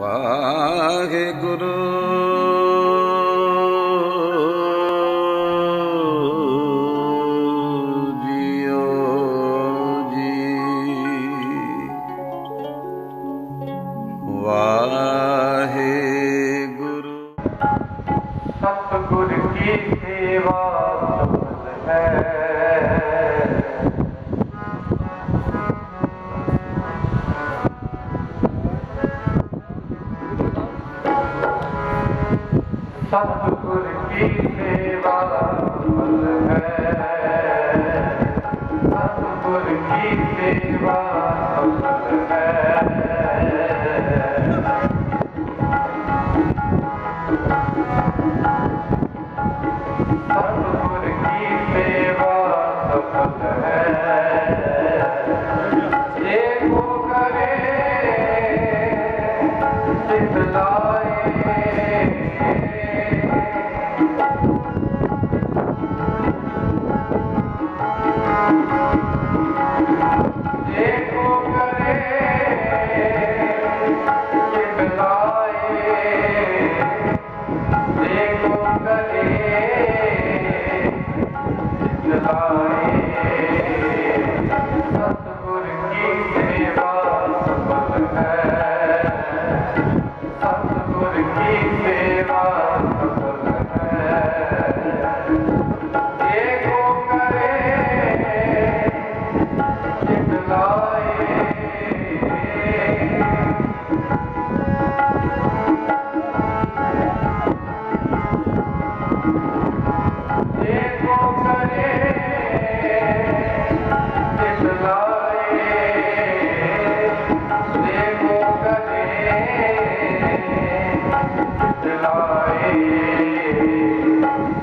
वाहेगुरु जियो जी। वाहेगुरु सतगुर की सेवा सफल है। सतगुर की सेवा सफल है। सतगुर की सेवा सफल है। सतगुर की सेवा सफल है। देखो करे सिखलाए। देखो करे सिखलाए। देखो करे सतगुर की सेवा सफल है। सतगुर की सेवा सफल है। देखो करे सिखलाए। देखो करे सिखलाए। देखो करे सिखलाए।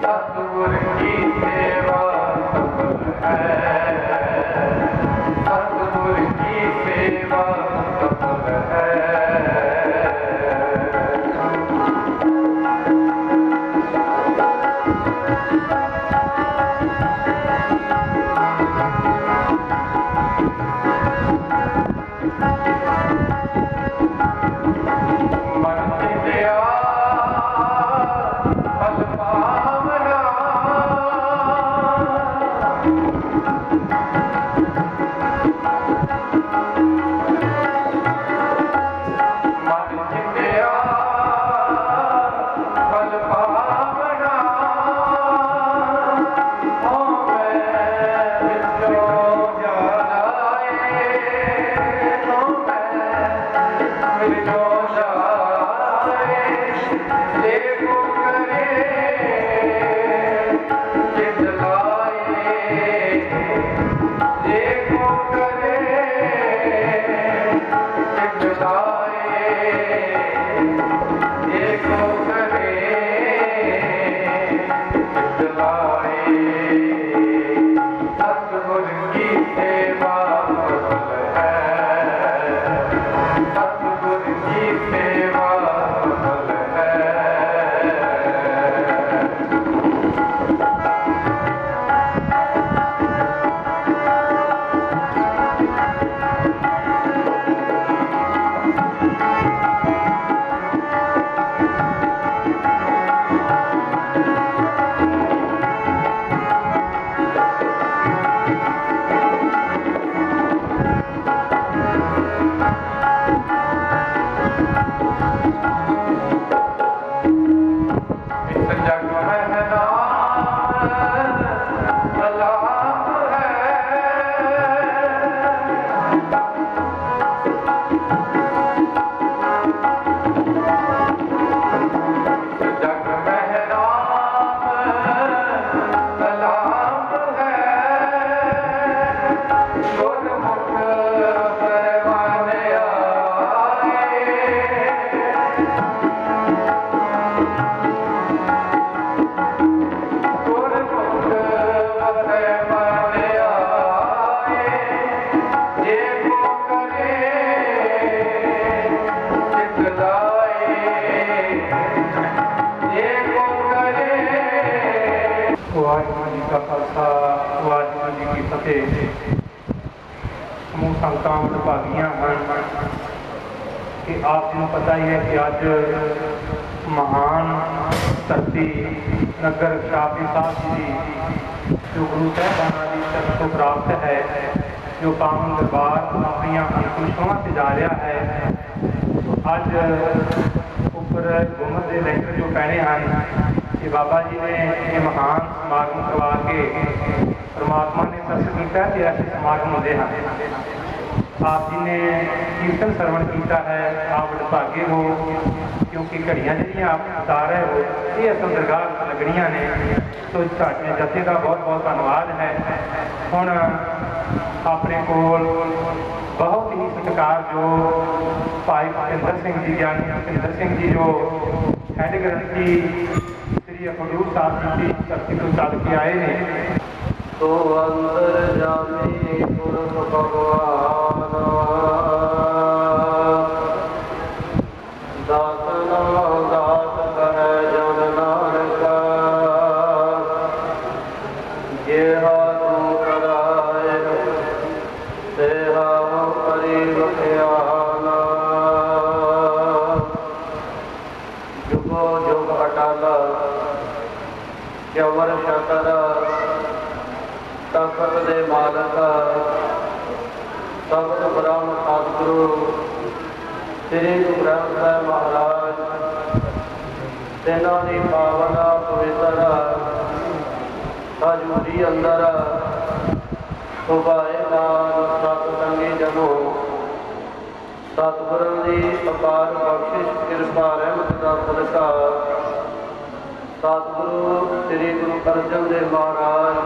सतगुर की सेवा सफल है। सतगुर की सेवा सफल है। मन विद्या फल पावना। मन विद्या फल पावना। हो मैं विद्यो जाए। हो मैं विद्यो जाए। देखो करे सिखलाए। देखो करे सिखलाए। देखो करे सिखलाए। सतगुर की सेवा सफल है। सतगुर की सेवा सफल है। इस जग में नाम सलाम है। इस जग में नाम सलाम है। गुरमुख परवाने आए। गुरमुख परवाने आए। देखो करे सिखलाए। देखो करे। वाहिगुरू जी का खालसा वाहिगुरू जी की फतेह। समूह संगतां भागियां ਹਨ। कि आप जी को पता ही है कि अज महान धरती नगर शापी साहब जी जो गुरु साहबाना की तरफ को प्राप्त है, जो पावन दरबार अपन अंतिम छोहां से जा रहा है। अज उपर गुमत के लैंटर जो पैने हैं कि बाबा जी ने ये महान समागम करवा के परमात्मा ने तरस किया कि ऐसे समागम होते हैं। आप जी ने कीर्तन श्रवण किया है, आप भागे हो, क्योंकि घड़ियाँ जी आप बता रहे हो ये असल दरगाह लगनिया ने। तो साढ़े जथे का बहुत बहुत धन्यवाद है। हुण अपने कोल बहुत ही सत्कार जो भाई भुपिंदर सिंह जी, ज्ञानी भुपिंदर सिंह जी जो हैड ग्रंथी श्री हजूर साहब जी की धरती तो चल के आए ने। तो अंतर जामी पुरख भगवान दासना दास कहे जन नानक ये तू कराए ते करी बख्याना जुगो जुग अटल जवर शतर तखत दे मालक सब्द ब्रह्म सतगुरु श्री गुरु ग्रंथ साहिब महाराज तिन्हां दी पावन पवित्र हजूरी अंदर सुभाए नाल सतसंगी जनो सतगुਰਾਂ ਦੀ अपार बख्शिश कृपा रहमत ਦਾ सदका सतगुरु श्री गुरु अर्जन देव महाराज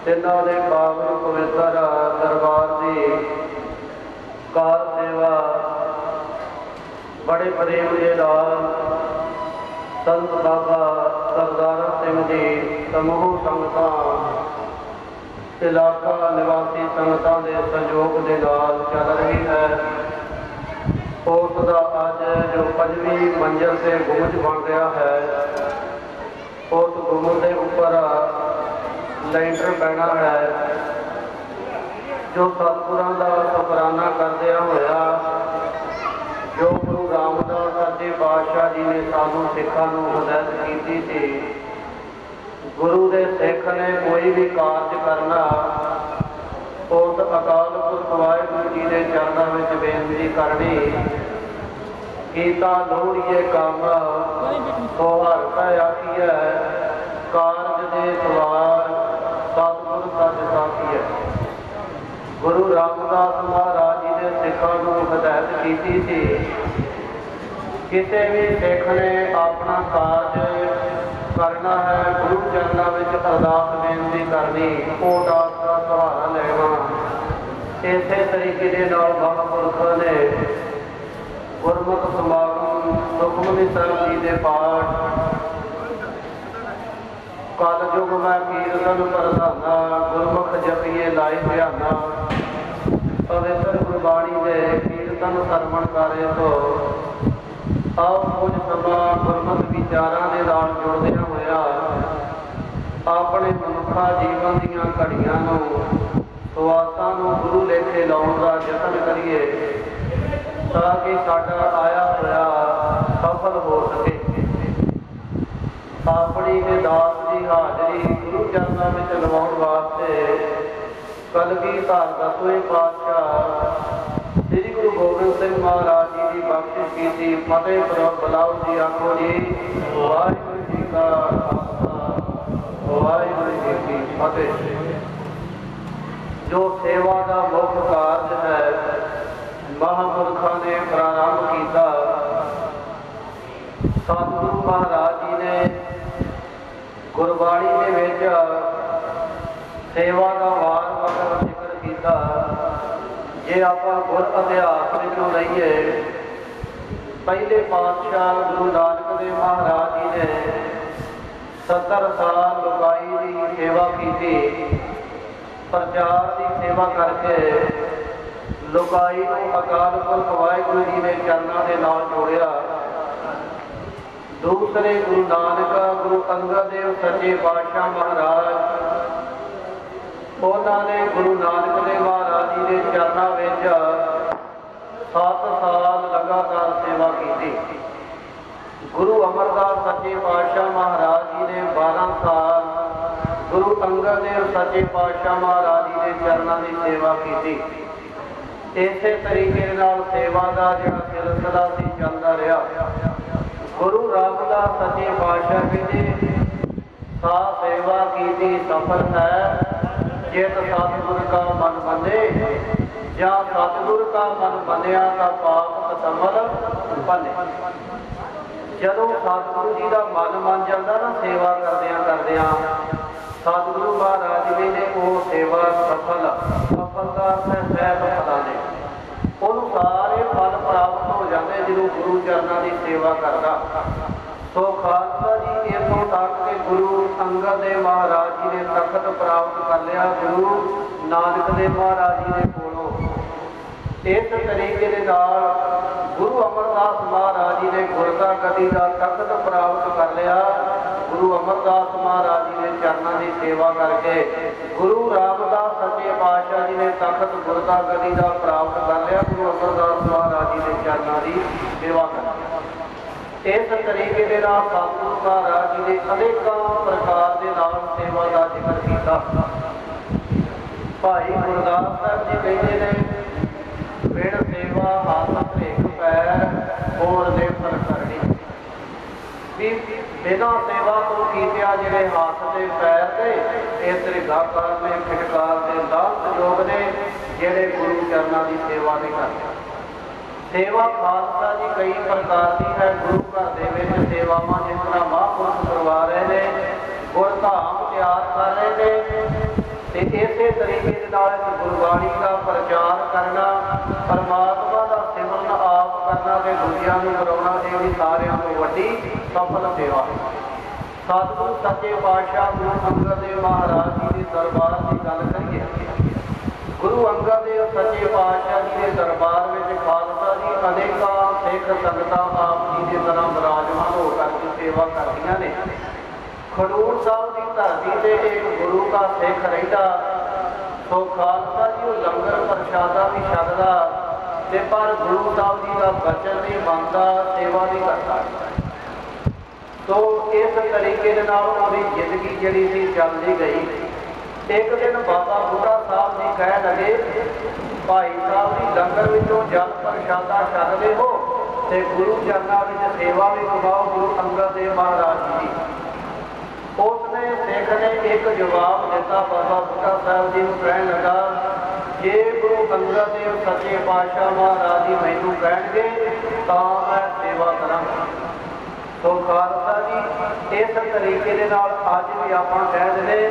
तिन्हां दे पावन पवित्र दरबार की कार सेवा बड़े प्रेम के नाल संत बाबा सरदार सिंह जी समूह संगतां इलाका निवासी संगतां के सहयोग के नाल चल रही है। उसका अज जो 5वीं मंजिल से गुंज बन रहा है, उस गुंज के ऊपर लैंटर पैना है, जो सतगुरां दा शुकराना करदिया होया जो गुरु रामदास सच्चे पातशाह जी ने सानू सिखां नूं हिदायत कीती सी। गुरु दे सिख ने कोई भी कारज करना उस अकाल पुरख वाहिगुरू जी के चरणों में बेनती करनी कीता लोड़िए काम तो हर पै आखिए कारज दे सवार सतगुर सच साखिए। गुरु रामदास महाराज जी ने सिखों को हिदायत की थी किसी भी सिख ने अपना कारज करना है गुरु चरणों में अरदास बेनती करनी, दास का सहारा लेना। इस तरीके के नाल महापुरखों ने गुरमुख समागम सुखमनी साहिब जी के पाठ कल युग मैं कीर्तन प्रधाना गुरमुख जपीए लाई ध्याना पवित्र गुरबाणी के कीर्तन सरवण करे। तो आओ कुछ समा गुरमत विचारों के नाल जुड़दिया होया अपने मनुखा जीवन दीयां घड़ियां नूं सुआसां नूं गुरु लेखे लाउण दा यतन करिए ताकि साडा आया होया सफल हो सके। अपनी दास की हाजरी गुरु चरणों में लवाउण वास्ते कलगीधर 10वें पातशाह श्री गुरु गोबिंद सिंह महाराज जी की बख्शिश की थी। फतेह बुलाओ जी, आखो जी वाहिगुरू जी का खालसा वाहिगुरू जी की फतेह। जो सेवा का मुख्य कार्य है महापुरखों ने प्रारंभ किया। सतगुरु महाराज जी ने गुरबाणी के विच सेवा का वार वक्त जिक्र किया। जे आप गुर इतिहास विचों लईए पहले पातशाह गुरु नानक देव महाराज जी ने 70 साल लुकाई की सेवा की, प्रचार की सेवा करके लुकाई को अकाल पुरख वाहिगुरू जी ने चरणों के नाल जोड़िया। दूसरे गुरु नानक गुरु अंगद देव सच्चे पातशाह महाराज उन्होंने गुरु नानक देव महाराज जी के चरणों में 7 साल लगातार सेवा की। गुरु अमरदास सच्चे पातशाह महाराज जी ने 12 साल गुरु अंगद देव सच्चे पातशाह महाराज जी के चरणों की सेवा की। इस तरीके सेवा का जो सिलसिला से चलता रहा। गुरु रामदास सच्चे पातशाह जी ने सा सेवा की सफल है जित सतगुर का मन बने या सतगुर का मन बनया तो पाप समल बने। जदों सतगुरु जी का मन बन जाता ना सेवा करदियां सतगुरु महाराज जी ने वो सेवा सफलता सैफ फलाने उन्होंने सारे फल प्राप्त हो जाते जो गुरु चरणों की सेवा करता। तो खालसा जी इतों तक के गुरु अंगद देव महाराज जी ने तखत प्राप्त कर लिया गुरु नानक देव महाराज जी ने कोलों। इस तरीके के नाल गुरु अमरदास महाराज जी ने गुरदा गति का तखत प्राप्त कर लिया। गुरु अमरदास महाराज जी ने चरणों की सेवा करके गुरु रामदास सच्चे पातशाह जी ने तखत गुरदा गति का प्राप्त कर लिया। गुरु अमरदास महाराज जी ने चरणों की सेवा कर लिया। इस तरीके के सतगुरु महाराज जी ने अनेकों प्रकार के नाम सेवा का जिक्र किया। भाई गुरदास साहब जी कहते हैं बिन सेवा हाथ एक पैर होर ने पर करनी भी बिना सेवा तो कीतिया जिहड़े हाथ के पैर से ये त्रिगाकार ने फिटकार ने दास योग ने जिहड़े गुरु चरणों की सेवा नहीं करते। सेवा खालसा जी कई प्रकार की है। गुरु घर के सेवावां जिस तरह महापुरुष करवा रहे हैं गुरधाम तैयार कर रहे हैं। इसे तरीके गुरबाणी का प्रचार करना परमात्मा का सिमरन आप करना तो दूजिया करवाना ये सारिया को वड्डी सफल सेवा है। सतगुरु सच्चे पातशाह गुरु अंगद देव महाराज जी के दरबार की गल करिए। गुरु अंगद देव सच्चे पातशाह जी के दरबार में खालसा जी अनेकों सिख संगत आप जी की तरह विराजमान होकर सेवा करदियां ने। खडूर साहब की धरती से एक गुरु का सिख रहिंदा तो खालसा जी लंगर प्रशादा भी छकदा ते पर गुरु साहब जी का बचन नहीं बनता सेवा नहीं करता। तो इस तरीके जिंदगी जी सी चलती गई। एक दिन बाबा बूढ़ा साहब जी कह लगे भाई साहब जी लंगर विचों जल प्रशादा छकदे हो ते गुरु चरणों में सेवा भी करवाओ गुरु अंगद देव महाराज जी। उसने सिख ने एक जवाब दिता। बाबा बूढ़ा साहब जी को कहन लगा जे गुरु अंगद देव सच्चे पातशाह महाराज जी मैनू कहणगे तां मैं सेवा करांगा। तो खालसा जी इस तरीके के नाल अज भी आप कह दें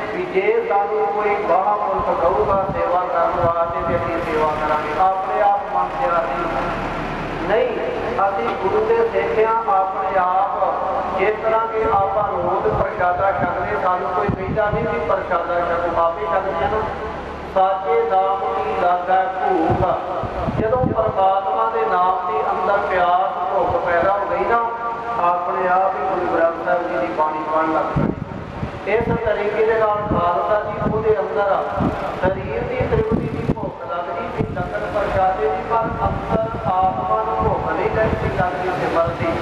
कि जे सानू कोई महापुरुष कहूगा सेवा करने वास्ते तो असीं सेवा करांगे। अपने आप मन तैयार नहीं असीं गुरु के सिख हां। अपने आप जिस तरह के आप रोज प्रशादा छकदे सानू कोई कहता नहीं कि प्रशादा छको आप ही छकदे हैं ना। साचे नाम की लागा भूख जदों परमात्मा के नाम के अंदर प्यास भुख पैदा हो गई ना अपने आप ही गुरु ग्रंथ साहब जी की बाणी पढ़न लग पई। इस तरीके के खालसा जी उसके अंदर शरीर की तृप्ति की भुख लगती थी लंगर प्रशादे की पर अंदर आत्मा भुख नहीं लगती लगती सिमरती।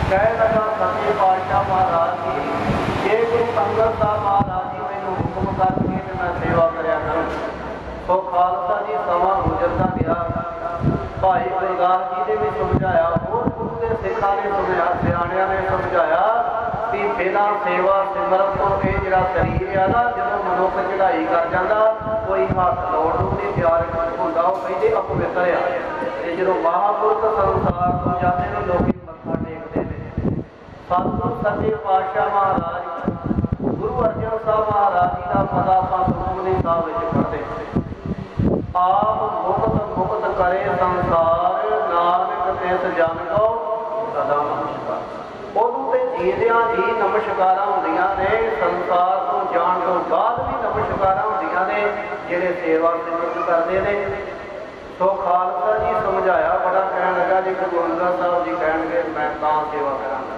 कह लगा सच्चे पातशाह महाराज जी जे गुरु अंगद साहब महाराज जी मैनू हुक्म करके तो मैं सेवा करया करूँ। तो खालसा जी समा गुजरता गया। भाई गुरदास जी ने भी समझाया और गुरु के सिखा ने समझाया सियाणिया ने समझाया कि बिना सेवा सिमरन तो ये जो शरीर है ना जो मनुख चढ़ाई कर जाता कोई हाथ लौट नहीं तैयार होता वो कहते अपवित्र है। जो महापुरुष संसार को जाते हैं लोग मत्था टेकते हैं। सतगुरु सच्चे पातशाह महाराज गुरु अर्जन साहब महाराज जी का पता आप सुखमनी साहब पढ़ते आप मुक्त मुक्त करे संसार नानक तिस जन को सदा नमस्कार। उदों तो जींदियां जी नमस्कार होंदियां ने संसार को जान तो बाद भी नमस्कार होंदियां ने जिहड़े सेवा सिमरन करते हैं। तो खालसा जी समझाया बड़ा कहन लगा जी गुरु अंगद साहब जी कहेंगे मैं तां सेवा करांगा।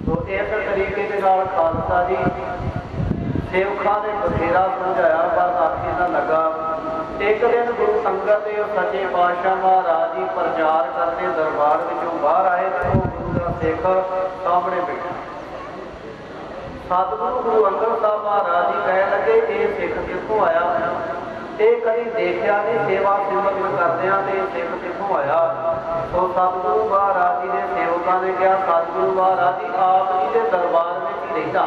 तो इस तरीके के नाल खालसा जी सेवकां ने बथेरा समझाया पर आखी ना लगा। एक दिन गुरु अंगद देव सच्चे पातशाह महाराज जी प्रचार करते दरबार विचों बाहर आए तो गुरु का सिख सामने बैठा। सतगुरु गुरु अंगद साहब महाराज जी कह लगे ये सिख कितों आया, ये कभी देखा नहीं सेवा सिमरन करदे ते सिख कितों आया। तो सतगुरु महाराज जी के सेवकों ने कहा सतगुरु महाराज जी आप जी के दरबार में ही रहिंदा,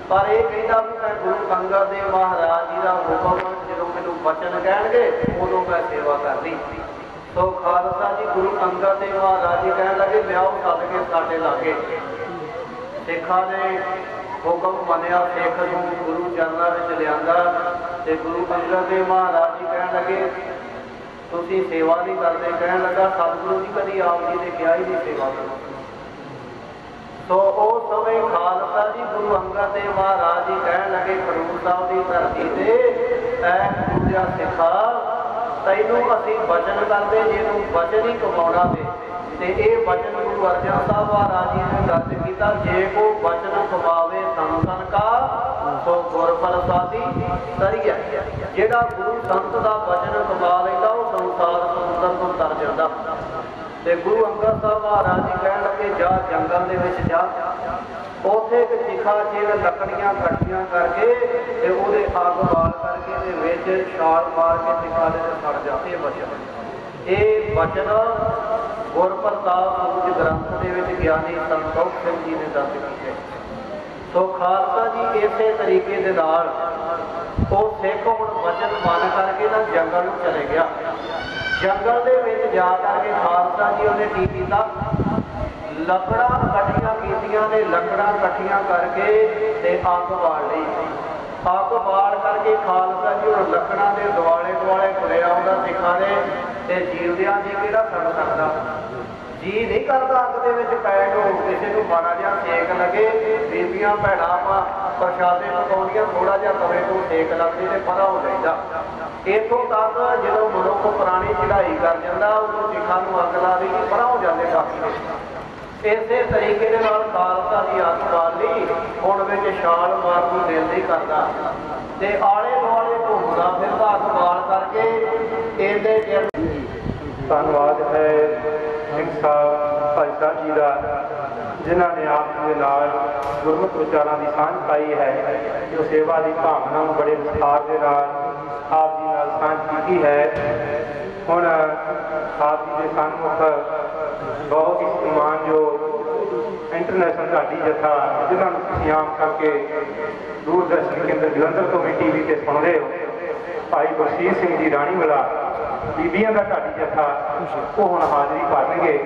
पर यह कहता भी मैं गुरु अंगद देव महाराज जी का हुक्म जो मैनू बचन कह उदों मैं सेवा करनी। तो खालसा जी गुरु अंगद देव महाराज जी कह लगे लियाओ सद के साडे लागे। सिखा ने हुक्म मनिया, सिख नूं गुरु चरणों में लिया। गुरु अंगद देव महाराज जी कह लगे तुसीं सेवा नहीं करते। कह लगा सतगुरु जी कभी आप जी ने कहा ही नहीं सेवा करो। तो उस समय खालसा जी गुरु अंगद देव महाराज जी कह लगे खडूर साहब की धरती से ऐ गुरु सिखा तैनू असीं बचन करते जिन्हों बचन ही कमाउणा वे ते ये बचन गुरु अर्जन साहब महाराज जी ने दर्ज किया जे को बचन कमावे संतन का सो गुर प्रसादी तरिया। जिहड़ा गुरु संत का बचन कमा लैंदा वो संसार समुद्र तो तर जांदा। ते गुरु अंगद साहब महाराज जी कह लगे जा जंगल दे विच जा, उत्थे एक चिखा चेर लकड़ियां कट्ठियां करके ते ओहदे अग बाल करके ते विच छाल मार के चिखा दे सड़ जा। ये बचन गुर प्रताप सूरज ग्रंथ दे विच ज्ञानी संतोख सिंह जी ने दर्ज कीते। तो खालसा जी इसे तरीके दे नाल वो सिख हुण वचन मन करके ना जंगल में चले गया। जंगल दे विच जा करके खालसा जी उन्हें की कीता लकड़ा कट्ठियां कीतियां ने, लकड़ा कट्ठियां करके ते अग बाल लई। अग बाल करके खालसा जी हुण लकड़ां दे दुआले दुआले तुरिया आउंदा सिखां दे ते जीवदियां जी किहड़ा सड़ सकदा। जी नहीं करता अग दे विच पैण हो, किसी नूं माड़ा जिहा सेक लगे बीबियां भैणां आपां प्रशादे पकाउंदियां थोड़ा जिहा तवे तो सेक लगदी ते परा हो जाइदा। इथों तक जो मनुख पुरानी चढ़ाई कर जाता उदों सिखा अग ला दी परा हो जाते काफी। इसे तरीके के नाल खालसा की अग बाल ली हुण विच छाल मार को दिल नहीं करता ते आले दुआले घूमदा फिरदा अग बाल करके इहदे चिर। धन्यवाद है सिंह साहब भाई साहब जी का जिन्होंने आप के नाल गुरमुख विचारों की सांझ पाई है, जो सेवा की भावना बड़े विस्तार के नाल आप जी नाल सांझ की है। हुण आप जी के सन्मुख बहुत ही सम्मान जो इंटरनेशनल ढाडी जथा जिन्होंने तुसीं आम करके दूरदर्शन केंद्र जलंधर तो भी टीवी से सुनते हो, भाई बशीर सिंह जी राणी वाला बीबियां का ढाडी जथा वो हुण हाज़री भरनगे,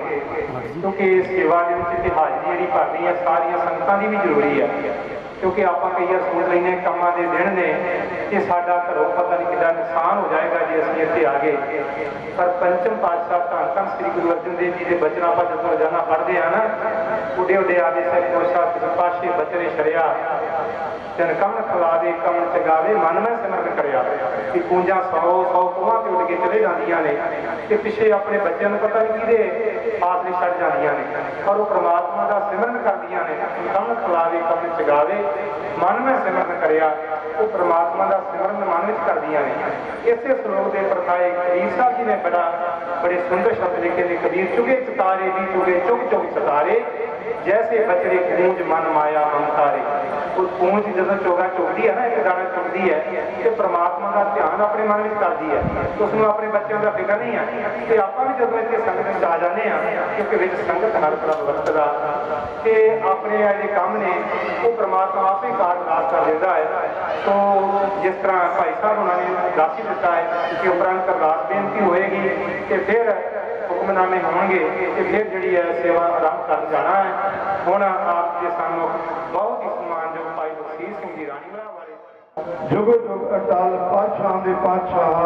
क्योंकि सेवा के हाज़री जी भरनी है सारिया संगतां की भी जरूरी है। क्योंकि आप कई बार सोच लेंगे कामां दे दिन ने कि साडा घरों पता नहीं कितना नुकसान हो जाएगा जे असीं इत्थे आ गए, पर पंचम पातशाह धन धन श्री गुरु अर्जन देव जी के बचन आप जो रोजाना पढ़ते हैं ना, उडे उडे आदि सर कोशा पाशे बचने छड़िया तिन कमन खिलावे कमन चगावे मन में सिमरन करिया कि पूंजा 100 कुआं ते उड़ के चले जांदियां ने ते पिछे अपने बच्चों को पता नहीं किहदे आसरे छड़ जांदियां ने, पर वो परमात्मा का सिमरन करदियां ने। कमन खिलावे कमन चगावे मन में सिमरन करिया, वो परमात्मा का सिमरन मन में करदियां ने। इसे श्लोक के प्रथाए कबीर साहब जी ने बड़े सुंदर शब्द लिखे ने, कबीर चुगे चितारे भी चुगे चुग चुग चितारे जैसे बचरे पूंज मन माया ममतारे। उस पूंज जब चोगा चुगती है ना, एक दाना चुगती है तो परमात्मा का ध्यान अपने मन में करती है, तो उसमें अपने बच्चों का फिक्र नहीं है। तो आप भी जब इतने संगत आ जाते हैं क्योंकि संगत हर तरह वरतदा कि अपने जो काम ने वो परमात्मा आप ही कारनास कर देता है। तो जिस तरह भाई साहब उन्होंने दासी दिता है कि उपरंत अरदास बेनती होएगी कि फिर हुक्मनामे होंगे कि फिर जी है सेवा आरंभ कर जाना है। हुण आपके सामने बहुत ही सम्मानयोग भाई बशीर सिंह जी राणीवाला वाले जुग जुग अटल पातशाह दे पातशाह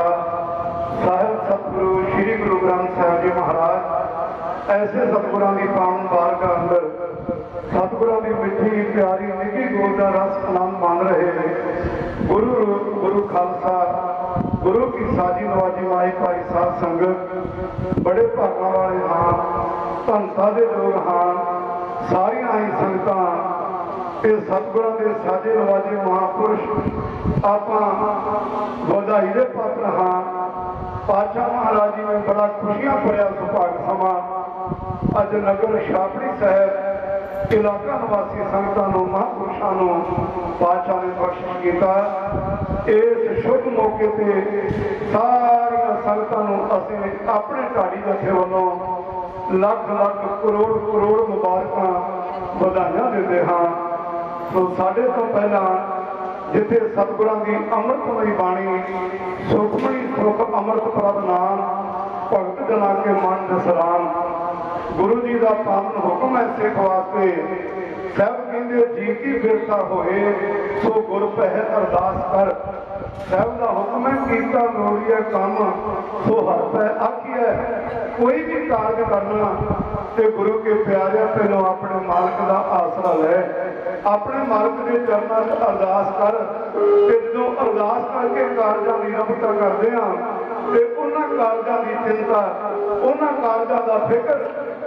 साहिब सतगुरु श्री गुरु ग्रंथ साहिब जी महाराज ऐसे सतगुरां की पावन बारगाह अंदर सतगुरां की मिठी प्यारी निकी गोद का रस आनंद मान रहे हैं। गुरु खालसा गुरु की साजी नवाजी माई भाई साध संगत बड़े भागों वाले हाँ, धनता दे लोग हाँ, सारिया ही संगतां ਇਹ ਸਤਿਗੁਰਾਂ ਦੇ ਸਾਜੇ ਨਵਾਜੇ ਮਹਾਂਪੁਰਸ਼ ਆਪਾਂ ਵਧਾਈ ਦੇ ਪਾਤਰ ਹਾਂ। ਪਾਤਸ਼ਾਹ ਮਹਾਰਾਜ ਜੀ ਨੇ ਬੜਾ ਖੁਸ਼ੀਆਂ ਭਰਿਆ ਸੁਭਾਗ ਸਮਾਂ ਅੱਜ ਨਗਰ ਛਾਪੜੀ ਸਾਹਿਬ ਇਲਾਕਾ ਨਿਵਾਸੀ ਸੰਗਤਾਂ ਨੂੰ ਮਹਾਂਪੁਰਸ਼ਾਂ ਨੂੰ ਪਾਤਸ਼ਾਹ ਨੇ ਬਖਸ਼ਿਸ਼ ਕੀਤਾ। ਇਸ ਸ਼ੁਭ ਮੌਕੇ ਤੇ ਸਾਰੀਆਂ ਸੰਗਤਾਂ ਨੂੰ ਅਸੀਂ ਆਪਣੇ ਢਾਡੀ ਜਥੇ ਵੱਲੋਂ ਲੱਖ ਲੱਖ ਕਰੋੜ ਕਰੋੜ ਮੁਬਾਰਕਾਂ ਵਧਾਈਆਂ ਦਿੰਦੇ ਹਾਂ। ਸੋ ਸਾਡੇ ਤੋਂ ਪਹਿਲਾਂ ਜਿੱਥੇ ਸਤਿਗੁਰਾਂ ਦੀ ਅੰਮ੍ਰਿਤਮਈ ਬਾਣੀ ਸੁਖਮਣੀ ਸੁਖ ਅੰਮ੍ਰਿਤ ਪ੍ਰਭ ਨਾਮ ਭਗਤ ਜਨਾ ਕੇ ਮਨ ਦਸਰਾਮ ਗੁਰੂ ਜੀ ਦਾ ਪਾਵਨ ਹੁਕਮ ਹੈ ਸਿੱਖ ਵਾਸਤੇ। ਸਾਹਿਬ ਕਹਿੰਦੇ ਜੀ ਕੀ ਬਿਰਤਾ ਹੋਏ ਸੋ ਗੁਰ ਪਹਿ ਅਰਦਾਸ ਕਰ। ਸਾਹਿਬ ਦਾ ਹੁਕਮ ਹੈ ਕੀਤਾ ਲੋੜੀਏ ਕੰਮ ਸੋ ਹਰ ਪੈ ਆਖੀਐ। ਕੋਈ ਵੀ ਕਾਰਜ ਕਰਨਾ ਤੇ ਗੁਰੂ ਕੇ ਪਿਆਰਿਆਂ ਪਹਿਲੋਂ ਆਪਣੇ ਮਾਲਕ ਦਾ ਆਸਰਾ ਲੈ, ਆਪਣੇ ਮਾਲਕ ਦੇ ਚਰਨਾਂ 'ਚ ਅਰਦਾਸ ਕਰ। ਤੇ ਜਦੋਂ ਅਰਦਾਸ ਕਰਕੇ ਕਾਰਜਾਂ ਦੀ ਰਫਤਾ ਕਰਦੇ ਹਾਂ ਤੇ ਉਹਨਾਂ ਕਾਰਜਾਂ ਦੀ ਚਿੰਤਾ, ਉਹਨਾਂ ਕਾਰਜਾਂ ਦਾ ਫਿਕਰ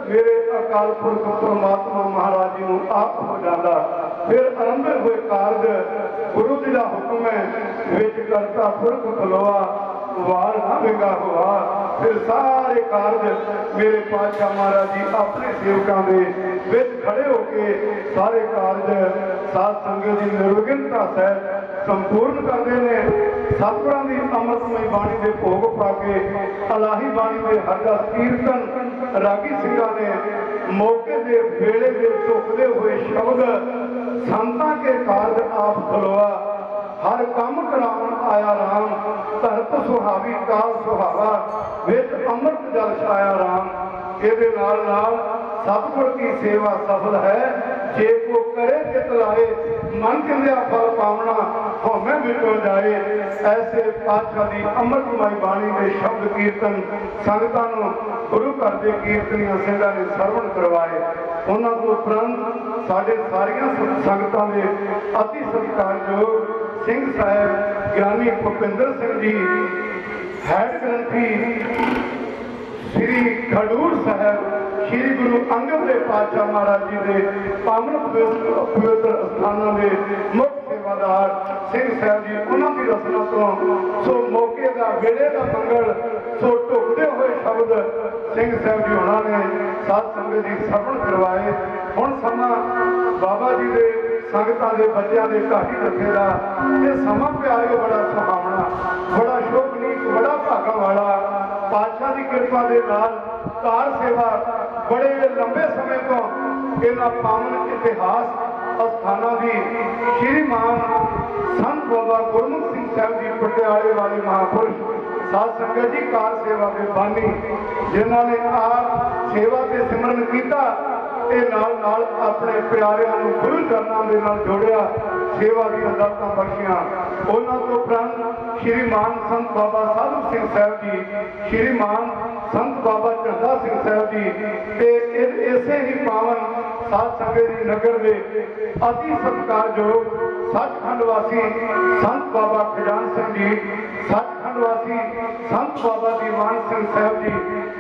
ਮੇਰੇ ਅਕਾਲ ਪੁਰਖ ਪਰਮਾਤਮਾ ਮਹਾਰਾਜ ਜੀ ਨੂੰ ਆਪ ਹੋ ਜਾਂਦਾ। ਫਿਰ ਆਰੰਭੇ ਹੋਏ ਕਾਰਜ ਗੁਰੂ ਜੀ ਦਾ ਹੁਕਮ ਹੈ ਵਿੱਚ ਕਰਤਾ ਪੁਰਖ ਖਲੋਆ ਵਾਰ ਨਾ ਵਿੰਗਾ ਹੋਆ। ਫਿਰ ਸਾਰੇ ਕਾਰਜ ਮੇਰੇ ਪਾਤਸ਼ਾਹ ਮਹਾਰਾਜ ਜੀ ਆਪਣੇ ਸੇਵਕਾਂ ਦੇ ਵਿੱਚ ਖੜੇ ਹੋ ਕੇ ਸਾਰੇ ਕਾਰਜ ਸਾਧ ਸੰਗਤ ਦੀ ਨਿਰਵਿਘਨਤਾ ਸਹਿਤ ਸੰਪੂਰਨ ਕਰਦੇ ਨੇ। ਸਤਿਗੁਰਾਂ ਦੀ ਅੰਮ੍ਰਿਤਮਈ ਬਾਣੀ ਦੇ ਭੋਗ ਪਾ ਕੇ ਅਲਾਹੀ ਬਾਣੀ ਦੇ ਹਰਜਸ ਕੀਰਤਨ ਰਾਗੀ ਸਿੰਘਾਂ ਨੇ ਮੌਕੇ ਦੇ ਵੇਲੇ ਦੇ ਝੁਕਦੇ ਹੋਏ ਸ਼ਬਦ ਸੰਤਾਂ ਕੇ ਕਾਰਜ ਆਪ ਖਲੋਆ। ਹਰ ਕੰਮ ਕਰਾਉਣ ਆਇਆ ਰਾਮ ਧਰਤ ਸੁਹਾਵੀ ਕਾਲ ਸੁਹਾਵਾ ਵਿੱਚ ਅੰਮ੍ਰਿਤ ਜਲ ਛਾਇਆ ਰਾਮ। ਇਹਦੇ ਨਾਲ ਨਾਲ ਸਤਿਗੁਰ ਦੀ ਸੇਵਾ ਸਫਲ ਹੈ ਜੇ ਕੋ ਕਰੇ ਚਿਤ ਲਾਏ ਮਨ ਕਹਿੰਦਿਆ ਫਲ ਪਾਵਣਾ ਹਉਮੈ ਮਿਟੋ ਜਾਏ। ਐਸੇ ਪਾਤਸ਼ਾਹ ਦੀ ਅੰਮ੍ਰਿਤਮਈ ਬਾਣੀ ਦੇ ਸ਼ਬਦ ਕੀਰਤਨ ਸੰਗਤਾਂ ਨੂੰ ਗੁਰੂ ਘਰ ਦੇ ਕੀਰਤਨੀਆਂ ਸਿੰਘਾਂ ਨੇ ਸਰਵਣ ਕਰਵਾਏ। ਉਹਨਾਂ ਤੋਂ ਉਪਰੰਤ ਸਾਡੇ ਸਾਰੀਆਂ ਸੰਗਤਾਂ ਦੇ ਅਤੀ ਸਤਿਕਾਰਯੋਗ ਸਿੰਘ ਸਾਹਿਬ ਗਿਆਨੀ ਭੁਪਿੰਦਰ ਸਿੰਘ ਜੀ ਹੈਡ ਗ੍ਰੰਥੀ ਸ੍ਰੀ ਖਡੂਰ ਸਾਹਿਬ ਸ੍ਰੀ ਗੁਰੂ ਅੰਗਦ ਦੇਵ ਪਾਤਸ਼ਾਹ ਮਹਾਰਾਜ ਜੀ ਦੇ ਪਾਵਨ ਪਵਿੱਤਰ ਅਸਥਾਨਾਂ ਦੇ ਮੁੱਖ ਸੇਵਾਦਾਰ ਸਿੰਘ ਸਾਹਿਬ ਜੀ ਉਹਨਾਂ ਦੀ ਰਚਨਾ ਤੋਂ ਸੋ ਮੌਕੇ ਦਾ ਵੇਲੇ ਦਾ ਮੰਗਲ ਸੋ ਢੁਕਦੇ ਹੋਏ ਸ਼ਬਦ ਸਿੰਘ ਸਾਹਿਬ ਜੀ ਉਹਨਾਂ ਨੇ ਸਾਧ ਸੰਗਤ ਜੀ ਸਰਵਣ ਕਰਵਾਏ। ਹੁਣ ਸਮਾਂ ਬਾਬਾ ਜੀ ਦੇ ਸੰਗਤਾਂ ਦੇ ਬੱਚਿਆਂ ਦੇ ਢਾਡੀ ਜਥੇ ਦਾ ਇਹ ਸਮਾਂ ਪਿਆਰਿਓ ਬੜਾ ਸੁਹਾਵਣਾ, ਬੜਾ ਸ਼ੋਭਨੀਕ, ਬੜਾ ਭਾਗਾਂ ਵਾਲਾ। ਪਾਤਸ਼ਾਹ ਦੀ ਕਿਰਪਾ ਦੇ ਨਾਲ ਕਾਰ ਸੇਵਾ ਬੜੇ ਲੰਬੇ ਸਮੇਂ ਤੋਂ ਇਹਨਾਂ ਪਾਵਨ ਇਤਿਹਾਸ ਅਸਥਾਨਾਂ ਦੀ ਸ਼੍ਰੀਮਾਨ ਸੰਤ ਬਾਬਾ ਗੁਰਮੁਖ ਸਿੰਘ ਸਾਹਿਬ ਜੀ ਪਟਿਆਲੇ ਵਾਲੇ ਮਹਾਂਪੁਰਸ਼ ਸਾਧ ਸੰਗਤ ਜੀ ਕਾਰ ਸੇਵਾ ਦੇ ਬਾਨੀ ਜਿਨ੍ਹਾਂ ਨੇ ਆਪ ਸੇਵਾ ਤੇ ਸਿਮਰਨ ਕੀਤਾ। ਇਹ ਨਾਲ ਨਾਲ ਆਪਣੇ ਪਿਆਰਿਆਂ ਨੂੰ ਗੁਰੂ ਚਰਨਾਂ ਦੇ ਨਾਲ ਜੋੜਿਆ, ਸੇਵਾ ਦੀਆਂ ਦਾਤਾਂ ਬਖਸ਼ੀਆਂ। ਉਹਨਾਂ ਤੋਂ ਉਪਰੰਤ ਸ਼੍ਰੀਮਾਨ ਸੰਤ ਬਾਬਾ ਸਾਧੂ ਸਿੰਘ ਸਾਹਿਬ ਜੀ, ਸ਼੍ਰੀਮਾਨ ਸੰਤ ਬਾਬਾ ਝੰਡਾ ਸਿੰਘ ਸਾਹਿਬ ਜੀ ਤੇ ਇਸੇ ਹੀ ਪਾਵਨ ਸਾਧ ਸੰਗਤ ਦੀ ਨਗਰ ਦੇ ਅਤੀ ਸਤਿਕਾਰਯੋਗ ਸੱਚਖੰਡ ਵਾਸੀ ਸੰਤ ਬਾਬਾ ਖਜਾਨ ਸਿੰਘ ਜੀ, ਸੱਚਖੰਡ ਵਾਸੀ ਸੰਤ ਬਾਬਾ ਦੀਵਾਨ ਸਿੰਘ ਸਾਹਿਬ ਜੀ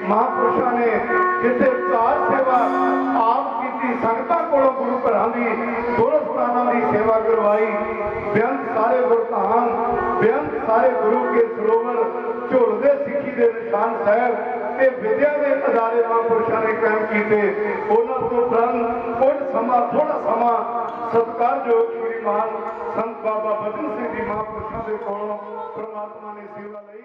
ਮਹਾਂਪੁਰਸ਼ਾਂ ਨੇ ਜਿੱਥੇ ਕਾਰ ਸੇਵਾ ਆਪ ਕੀਤੀ, ਸੰਗਤਾਂ ਕੋਲੋਂ ਗੁਰੂ ਘਰਾਂ ਦੀ ਗੁਰੂ ਸਥਾਨਾਂ ਦੀ ਸੇਵਾ ਕਰਵਾਈ। ਬੇਅੰਤ ਸਾਰੇ ਗੁਰਧਾਮ, ਬੇਅੰਤ ਸਾਰੇ ਗੁਰੂ ਕੇ ਸਰੋਵਰ ਝੁਲਦੇ ਸਿੱਖੀ ਦੇ ਨਿਸ਼ਾਨ ਸਾਹਿਬ ਤੇ ਵਿਦਿਆ ਦੇ ਅਦਾਰੇ ਮਹਾਂਪੁਰਸ਼ਾਂ ਨੇ ਕਾਇਮ ਕੀਤੇ। ਉਹਨਾਂ ਤੋਂ ਉਪਰੰਤ ਕੁਝ ਸਮਾਂ ਥੋੜਾ ਸਮਾਂ ਸਤਿਕਾਰਯੋਗ ਸ਼੍ਰੀਮਾਨ ਸੰਤ ਬਾਬਾ ਬਚਨ ਸਿੰਘ ਜੀ ਮਹਾਂਪੁਰਸ਼ਾਂ ਦੇ ਕੋਲੋਂ ਪ੍ਰਮਾਤਮਾ ਨੇ ਸੇਵਾ ਲਈ।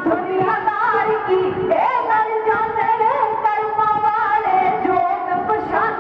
दुनियादारी की ए लल जाते कर्म वाले जोग पशान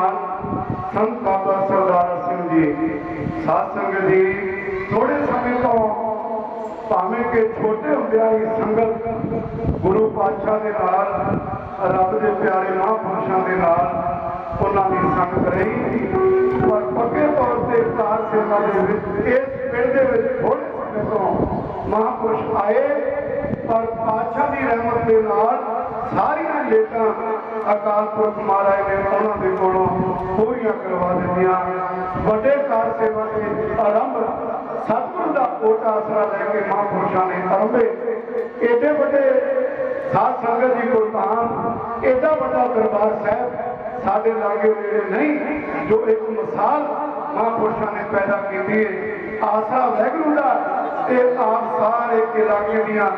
महान संत बाबा सरदार सिंह जी। साध संगत जी, थोड़े समय तो भावें कि छोटे होंदियां ही संगत गुरु पातशाह दे नाल, रब दे प्यारे महापुरुषों के नाल उन्हां दी संगत रही, पर पक्के तौर पर कार सेवा दे विच इस पिंड दे विच थोड़े समय तो महापुरुष आए, पर पातशाह की रहमत के नाल सारियां लेटां अकाल पुरख महाराज ने उन्होंने कोलों पूरियां करवा दित्तियां। वड्डे कार सेवा के आरंभ सतगुरु का ओट आसरा लैके महापुरुषों ने आरंभे। एडे वड्डे साध संगत जी गुरधाम, एडा वड्डा दरबार साहब साडे लागे नेड़े नहीं, जो एक मिसाल महापुरुषों ने पैदा की है। आसरा वैगुरू का आप सारे इलाके दियां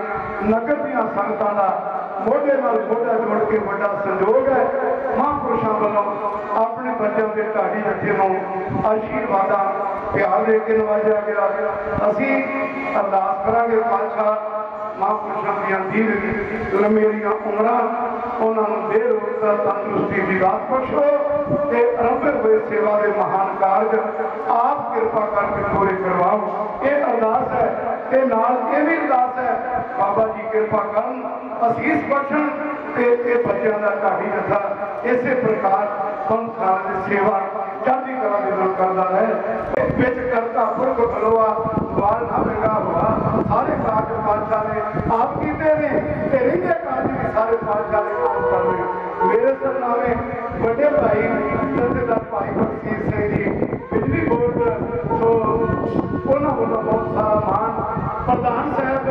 नगर दियां संगतां दा मोढे नाल मोढा जोड़ के बड़ा संयोग है। महापुरुषों वालों अपने बच्चों के ढाडी जत्थे नूं आशीर्वाद प्यार दे के नवाजा गया। असी अरदास करांगे पातशाह महापुरुषों दी दीर्घ लंमेरियां उमरां उन्होंने बेरोजगार तंदुरुस्ती की दात बख्शो ते आरंभ हुए सेवा के महान कारज आप कृपा करके पूरे करवाओ। ये अरदास है, ये नाल ये भी अरदास है, बाबा जी कृपा करन, असीस बख्शण ते बच्चों का ढाडी जत्था इसे प्रकार पंथ की सेवा चढ़ती कला के नाल करदा है। बिच करता पुरख भलोआ बाल ना बिगा हुआ, सारे कारज पातशाह ने आप कीते ने ते रहिंदे कारज भी सारे पातशाह ने आप करने। मेरे सरनामे बड़े भाई जथेदार भाई बख्शीर सिंह जी बिजली बोर्ड तो उन्होंने बहुत सारा मान, प्रधान साहब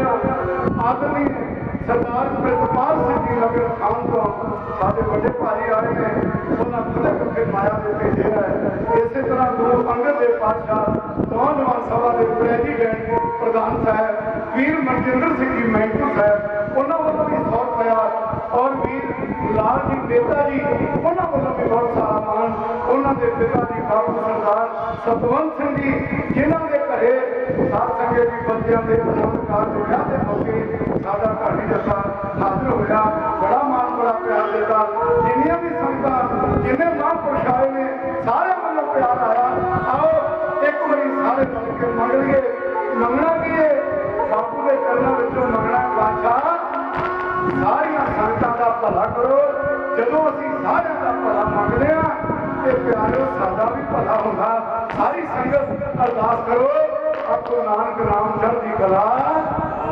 आदरणीय सरदार प्रितपाल सिंह जी नगर खान तो साढ़े बड़े भाई आए हैं, उन्होंने खुदे करके माया में भेजे है। इसी तरह गुरु अंगद देव पातशाह नौजवान सभा के प्रेजिडेंट प्रधान साहब वीर मनजिंदर सिंह जी मैंटू साहब उन्होंने भी 100 रुपया, और वीर लाल जी नेता जी उन्होंने भी बहुत सारा मान। उन्होंने पिता जी बाबू सरदार सतवंत सिंह जी जिन्हों के घरे साध संगत जी बच्चों के आनंद कारज विआह के मौके साडा ढाडी जत्था हाजिर होया, बड़ा मान बड़ा प्यार देता। जिन्नियां भी संगतां जिन्ने महापुरुष आए ने सारे वालों प्यार आया। आओ एक बारी सारे मिल के मंग लीए। मंगना की है बापू के चरणों विचों मंगना, पातशाह सारियां संगतां दा भला करो। जदों असीं सारियां दा भला मंगदे हां ते प्यारो साडा भी भला हुंदा। सारी संगत अरदास करो, आपको नानक नाम चढ़दी कला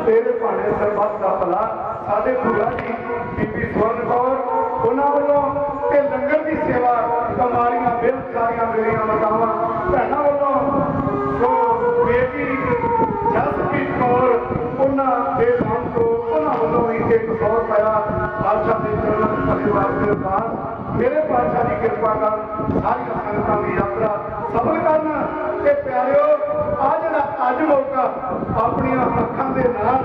तेरे भाणे सरबत का भला। साडे भूआ जी बीबी स्वर्ण कौर उन्हां वल्लों ते लंगर की सेवा कमालियां बिल सारियां मेरियां मातावां भैणां वल्लों तो बेटी जसप्रीत कौर उन्हां दे नाम तो उन्हां वल्लों भी 100 रुपया पातशाह के चरणों में परिवार के अरदास। मेरे पातशाह की कृपा कर सारी संगतां की यात्रा सफल करना। ते प्यारिओ आज दा अज मौका अपनी अखां दे नाल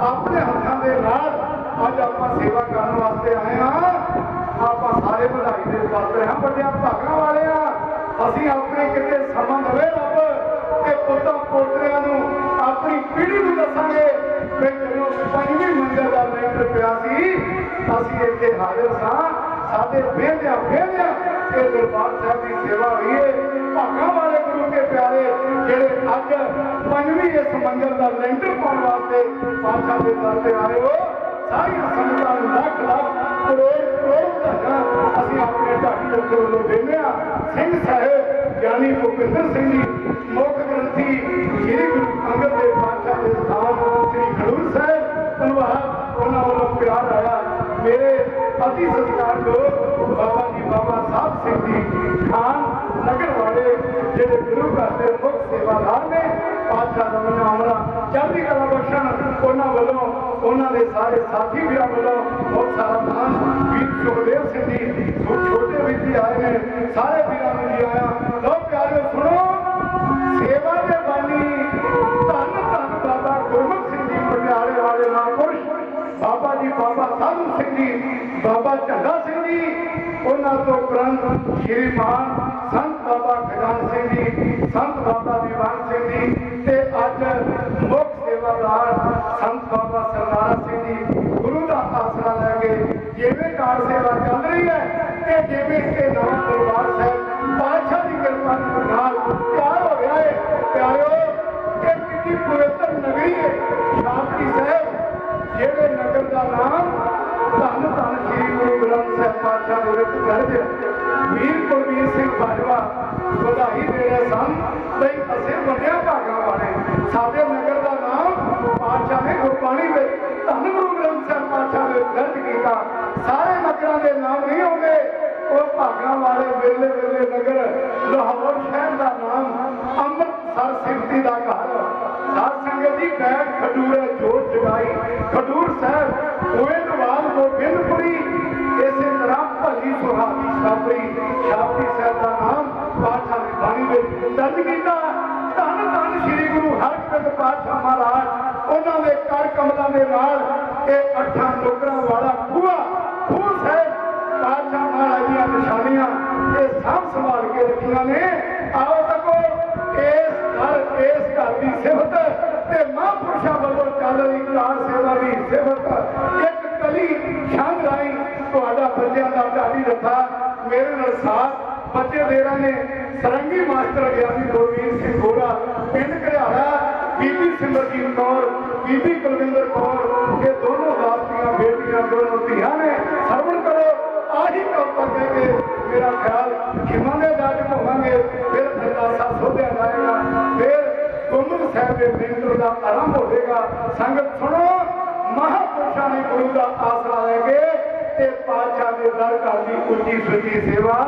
अपने हत्थां दे नाल अज आपां सेवा करने वास्ते आए हां। आपां सारे बधाई दे पात्र हां, बड़ियां भागां वाले हां। असीं अपने किते समा दवे रब ते पुत्तां पोतरियां नूं अपनी पीढ़ी नूं दसांगे कि जदों 5वीं मंजिल दा लेंटर पिया सी असीं इत्थे हाਜ਼ਰ सां। साडे बेहदियां ये दरबार साहब की सेवा हुई है। भागां वाले गुरु के प्यारे जेड़े अज 5वीं इस मंजिल का लेंटर पाने वास्ते पातशाह के दर से आए हो, सारियां संगतां नूं लख लख करोड़ करोड़ धन्यवाद असीं अपने ढाडी जत्थे वल्लों देने आ। सिंह साहिब ज्ञानी भुपिंदर सिंह जी मुख ग्रंथी श्री गुरु अंगद देव पातशाह के स्थान श्री खडूर साहिब धन्यवाद उन्होंने वालों प्यार आया। मेरे अति सत्कार लोग बाबा जी बाबा साहब सिंह जी खान नगर वाले जेडे गुरु घर के मुख्य सेवादार ने पातशाह नमन अमला चढ़ती कला बख्शण उन्होंने वालों उन्होंने सारे साथी वीर वालों बहुत सारा मान। वीर सुखदेव सिंह जी छोटे वीर जी आए हैं, सारे वीरों ने जी आया। लो प्यारे सुनो सेवा के बानी धन धन बाबा गुरमुख सिंह जी पटियाले वाले महापुरुष बाबा जी बाबा साधु सिंह जी बाबा झंडा सिंह जी उन्होंने तो उपरंत श्रीमान संत बाबा खजान सिंह जी संत बाबा दीवान सिंह जी ते अज मुख्य सेवादार संत बाबा सरदारा सिंह जी गुरु का आसरा लैके जिवें कार सेवा चल रही है जिवें नवा दरबार साहब बाजवा ਵਧਾਈ ਦੇ ਰਹੇ ਸਨ ਬਈ ਅਸੀਂ ਵੱਡਿਆ ਭਾਗਾਂ ਵਾਲੇ ਸਾਡੇ ਨਗਰ ਦਾ ਨਾਮ ਪਾਤਸ਼ਾਹ ਨੇ ਗੁਰਬਾਣੀ ਵਿੱਚ ਧੰਨ ਗੁਰੂ ਗ੍ਰੰਥ ਸਾਹਿਬ ਪਾਤਸ਼ਾਹ ਨੇ ਦਰਜ ਕੀਤਾ। ਸਾਰੇ ਨਗਰਾਂ ਦੇ ਨਾਮ ਨਹੀਂ ਆਉਂਦੇ, ਉਹ ਭਾਗਾਂ ਵਾਲੇ ਵੇਲੇ ਵੇਲੇ ਨਗਰ ਲਾਹੌਰ ਸ਼ਹਿਰ ਦਾ ਨਾਮ ਅੰਮ੍ਰਿਤਸਰ ਸਿਫਤੀ ਦਾ ਘਰ ਸਾਧ ਸੰਗਤ ਦੀ ਬੈਠ ਖਡੂਰੇ ਜੋਤ ਜਗਾਈ ਖਡੂਰ ਸਾਹਿਬ ਗੋਇੰਦਵਾਲ ਗੋਬਿੰਦਪੁਰੀ ਇਸੇ ਤਰ੍ਹਾਂ ਭਲੀ ਸੁਹਾਗੀ ਛਾਪਰੀ ਸਾਹਿਬ ਦਾ ਨਾਮ ਪਾਤਸ਼ਾਹ ਨੇ ਬਾਣੀ ਵਿੱਚ ਦਰਜ ਕੀਤਾ। ਧੰਨ ਧੰਨ ਸ੍ਰੀ ਗੁਰੂ ਹਰਗੋਬਿੰਦ ਪਾਤਸ਼ਾਹ ਮਹਾਰਾਜ ਉਹਨਾਂ ਦੇ ਕਰ ਕਮਲਾਂ ਦੇ ਨਾਲ ਇਹ 8 ਨੁਕਰਾਂ ਵਾਲਾ ਖੂਹ ਸਾਹਿਬ ਪਾਤਸ਼ਾਹ ਮਹਾਰਾਜ ਦੀਆਂ ਨਿਸ਼ਾਨੀਆਂ ਇਹ ਸਭ ਸੰਭਾਲ ਕੇ ਰੱਖੀਆਂ ਨੇ। ਆਓ ਤੱਕੋ ਇਸ ਘਰ ਦੀ ਸਿਫਤ ਤੇ ਮਹਾਂਪੁਰਸ਼ਾਂ ਵੱਲੋਂ ਚੱਲ ਰਹੀ ਕਾਰ ਸੇਵਾ ਦੀ ਸਿਫਤ ਇੱਕ ਕਲੀ ਛੰਦ ਰਾਹੀਂ ਤੁਹਾਡਾ ਬੱਚਿਆਂ ਦਾ ਢਾਡੀ ਰੱਥਾ ਮੇਰੇ ਨਾਲ ਸਾਥ ਬੱਚੇ ਦੇਰਾਂ ਨੇ ਸਰੰਗੀ ਮਾਸਟਰ ਗਿਆਨੀ ਗੁਰਵੀਰ ਸਿੰਘ ਗੋਰਾ ਪਿੰਡ ਘਰਿਆਲਾ ਬੀਬੀ ਸਿਮਰਜੀਤ ਕੌਰ ਬੀਬੀ ਕੁਲਵਿੰਦਰ ਕੌਰ ਇਹ ਦੋਨੋਂ ਦਾਸਤੀਆਂ ਬੇਟੀਆਂ ਦੋਨੋਂ ਧੀਆਂ ਨੇ ਸਰਵਣ ਕਰੋ ਆਹੀ ਕੰਮ ਕਰਕੇ ਕਿ ਮੇਰਾ ਖਿਆਲ ਖਿਮਾਂ ਦੇ ਜੱਜ ਹੋਵਾਂਗੇ ਫਿਰ ਅਰਦਾਸਾ ਸੋਧਿਆ ਜਾਏਗਾ ਫਿਰ ਗੁਰਮੁਖ ਸਾਹਿਬ ਦੇ ਮੰਤਰ ਦਾ ਆਰੰਭ ਹੋਵੇਗਾ। ਸੰਗਤ ਸੁਣੋ ਮਹਾਂਪੁਰਸ਼ਾਂ ਨੇ ਗੁਰੂ ਦਾ ਆਸਰਾ ਲੈ ਕੇ ਤੇ ਪਾਤਸ਼ਾਹ ਦੇ ਦਰ ਘਰ ਦੀ ਉੱਚੀ ਸੁੱਚੀ ਸੇਵਾ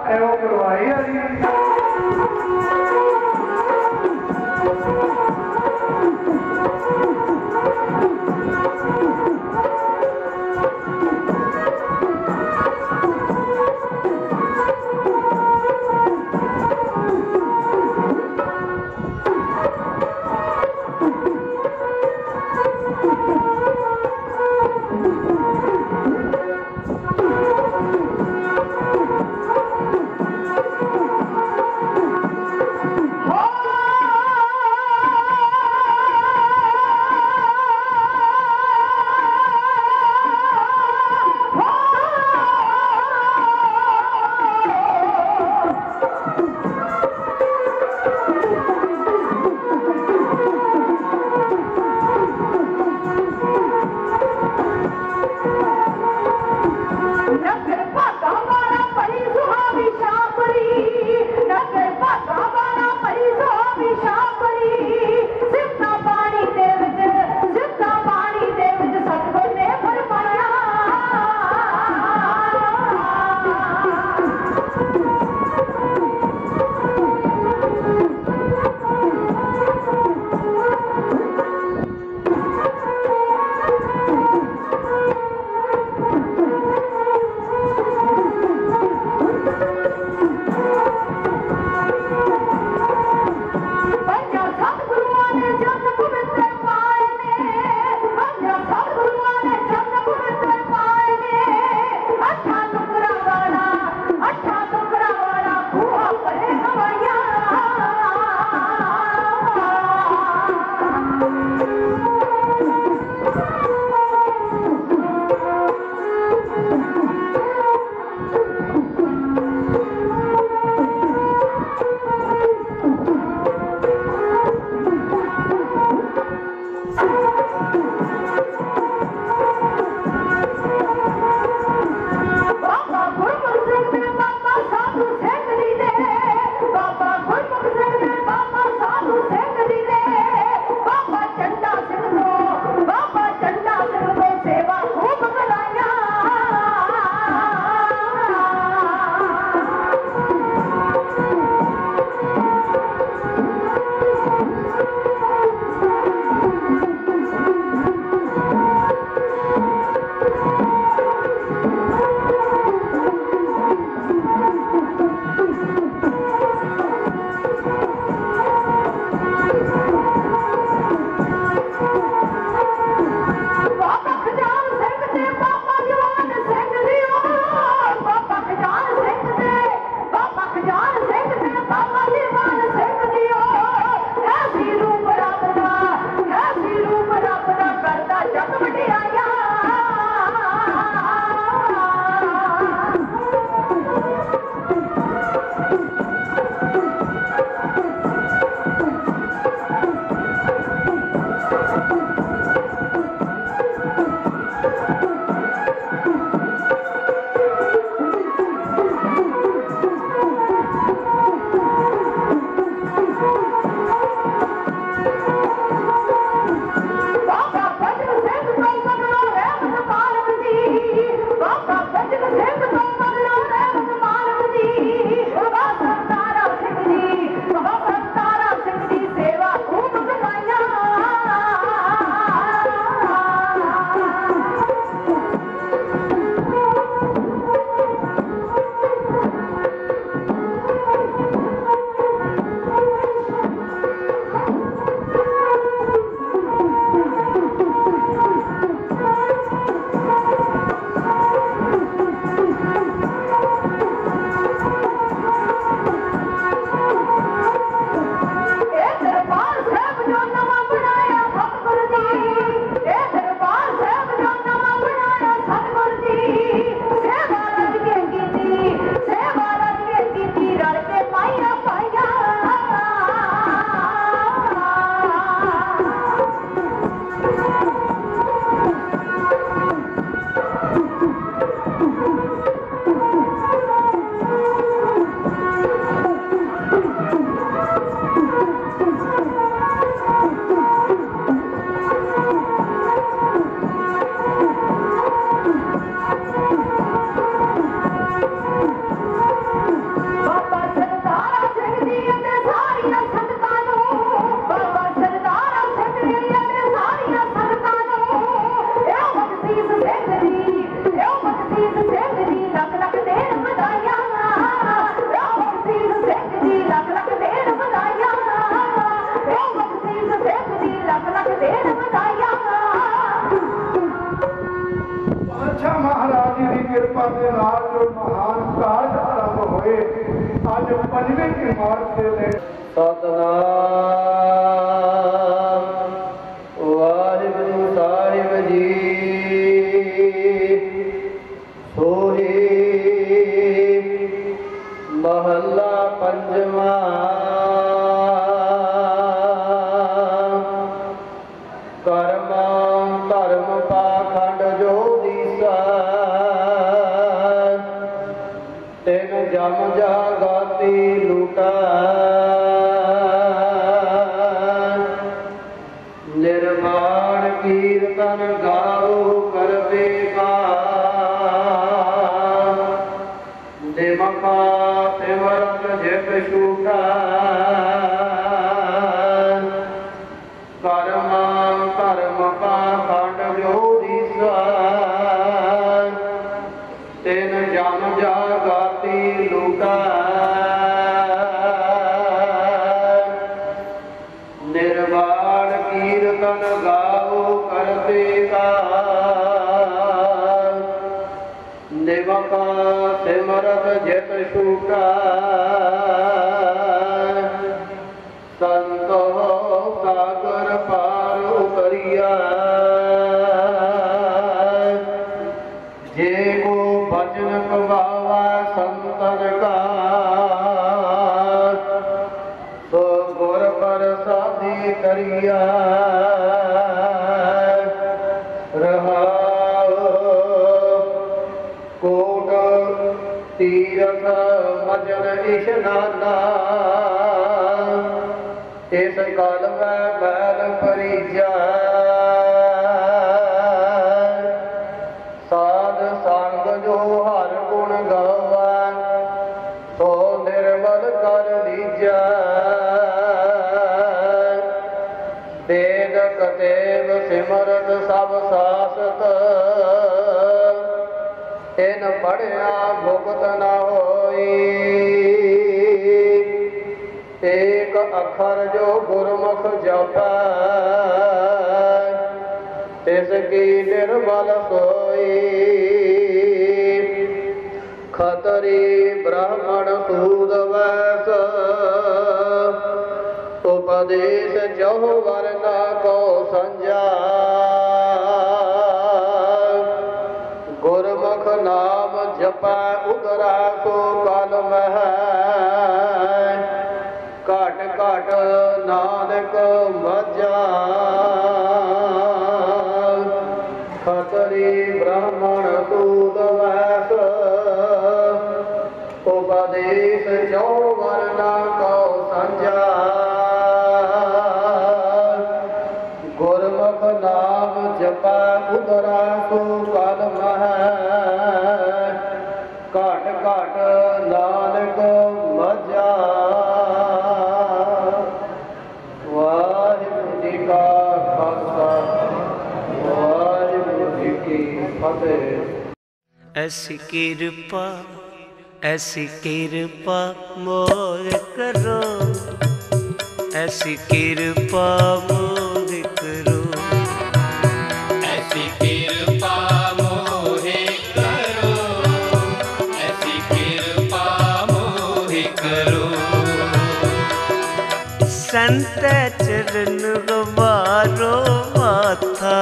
ਐਵੇਂ ਕਰਵਾਈ ਆ ਜੀ। ਅੱਜ ਪੰਜਵੇਂ ਇਮਾਰਤ ਦੇ ਲਈ ਸਤਨਾਮ ਵਾਹਿਗੁਰੂ ਸਾਹਿਬ ਜੀ। ਸੋਹੀ ਮਹੱਲਾ ਪੰਜਵਾਂ। ਕਰਮ ਧਰਮ ਪਾਖੰਡ ਜੋ ਦੀਸਾ, ਤਿਨ ਜਮ ਜਾਗਾਤੀ ਲੂਟਾ। ਨਿਰਵਾਣ ਕੀਰਤਨ ਗਾਓ ਕਰਵੇ ਕਾ, ਦਿਮਕਾ ਸਿਮਰਤ ਜਿਤ ਛੂਟਾ। ਕਰਮ ਧਰਮ ਪਾਖੰਡ ਜੋ ਦੀਸਾ, ਤਿਨ ਜਮ ਜਾਗਾਤੀ ਲੂਟਾ। ਨਿਰਵਾਣ ਕੀਰਤਨ ਗਾਓ ਕਰਤੇ ਕਾ, ਨਿਮਕਾ ਸਿਮਰਤ ਜਿਤ ਛੂਟਾ। ਸੰਤੋ ਸਾਗਰ ਪਾਰ ਉਤਰਿਆ, ਜੇ ਕੋ ਬਚਨ ਕਵਾਵਾ ਸੰਤਨ ਕਾ। ਸੋ ਗੁਰ ਪ੍ਰਸਾਦੀ ਕਰਿਆ, ਰਹਾਉ ਕੋਟ ਤੀਰਥ ਮਜਨ ਇਸ਼ਨਾਨਾ। ਇਸ ਕਲ ਮੈਂ ਮੈਲ ਪਰੀਜਾ, ਸਾਧ ਸੰਗ ਜੋ ਹਰ ਗੁਣ ਗਾਵਾ। ਸੋ ਨਿਰਮਲ ਕਰ ਲੀਜਾ, ਤੇਗ ਕਤੇਬ ਸਿਮਰਤ ਸਭ ਸਾਸਤ। ਤਿਨ ਪੜਿਆ ਭੁਗਤ ਨ ਹੋਈ, ਏਕ ਅੱਖਰ ਜੋ ਗੁਰਮੁਖ ਜਪੈ। ਤਿਸ ਕੀ ਨਿਰਮਲ ਸੋਈ, ਖਤਰੀ ਬ੍ਰਾਹਮਣ ਸੂਦ ਵੈਸ। ਉਪਦੇਸ਼ ਚਹੁ ਵਰਨਾ ਕੋ ਸੰਜਾ, ਗੁਰਮੁਖ ਨਾਮ ਜਪੈ ਉਦਰਾ ਸੋ ਕਲ ਮਹਿ। ਘਟ ਘਟ ਨਾਨਕ ਮਜਾ, ਖਤਰੀ ਬ੍ਰਾਹਮਣ ਸੂਦ ਵੈਸ। ਉਪਦੇਸ਼ ਚਹੁ ਵਰਨਾ ਕੋ ਸੰਜਾ, ਗੁਰਮੁਖ ਨਾਮ ਜਪੈ ਉਦਰਾ ਸੋ ਕਲ ਮਹਿ। ਘਟ ਘਟ ਨਾਨਕ ਮਜਾ। ਵਾਹਿਗੁਰੂ ਜੀ ਕਾ ਖਾਲਸਾ, ਵਾਹਿਗੁਰੂ ਜੀ ਕੀ ਫਤਿਹ। ऐसी कृपा मोर करो, ऐसी कृपा मोर करो। ऐसी कृपा मोहे करो, ऐसी कृपा मोहे करो। संत चरण गवारो माथा,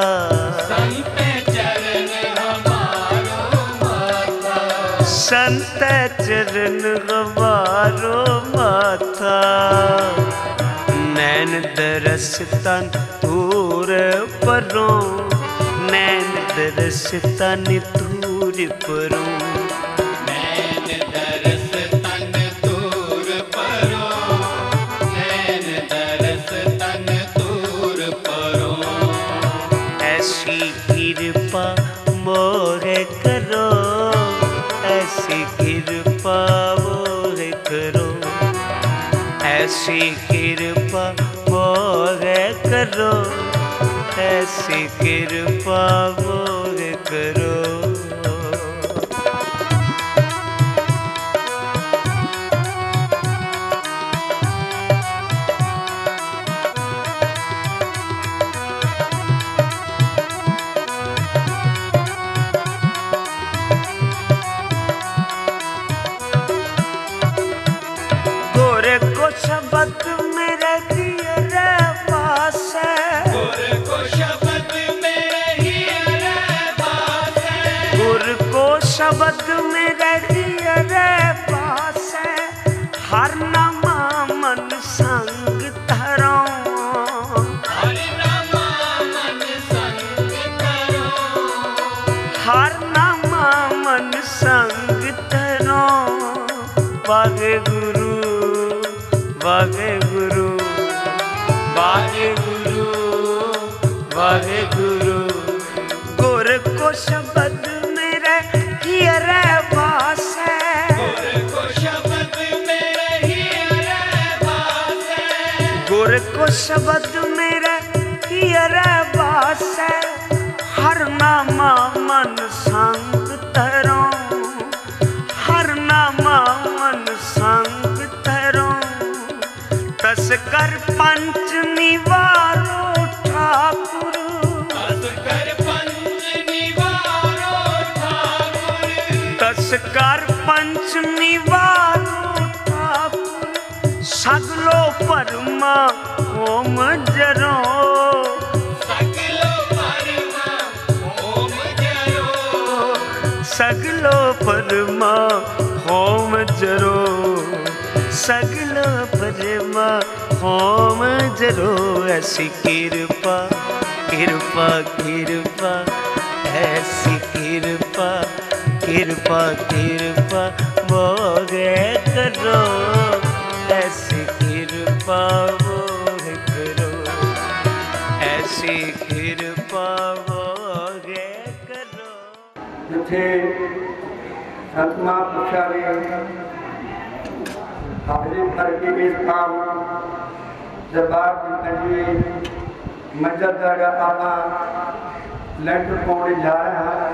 संत चरण हमारो माथा। संत चरण गवारो माथा। नैन दरस तन दूर परों, नैन दरस तन दूर परों। नैन दरस तन दूर परो, नैन दरस तन दूर परो। ऐसी कृपा मोरे करो, ऐसी कृपा मोरे करो। ऐसी कृपा मोरे करो, ऐसी कृपा मोरे करो। शब्द मेरे हियरे वासे, गुर को शब्द मेरे हियरे वासे, गुर को शब्द मेरे हियरे वासे, हर नामा मन संग धरो, हर नामा मन संग धरो, हर नामा मन संग धरो। वाहे गुरु वाहे गुरु वाहे गुरु वाहे गुरु, गुर को शब्द मेरे हियरे वासे, गुर को शब्द मेरे हियरे वासे, गुर को शब्द मेरे हियरे वासे, हर नामा मन संग धरो, हर नामा मन संग धरो। तस कर पंच निवारो ठाकुर, तस कर पंच निवारो ठाकुर, तस कर पंच निवारो ठाकुर, सगलो परमा होम जरो, सगलो परमा होम जरो, सगलो परमा होम जरो, सगलो परमा होम जरो। ऐसी कृपा कृपा कृपा, ऐसी कृपा कृपा कृपा मोगे करो, ऐसी कृपा मोगे करो, ऐसी कृपा मोगे करो। जिथे संत महापुरुषां ने हाजिर करके इस काम दरबार की पंजी मंजिल का आना लैंटर पाने जा रहे हैं,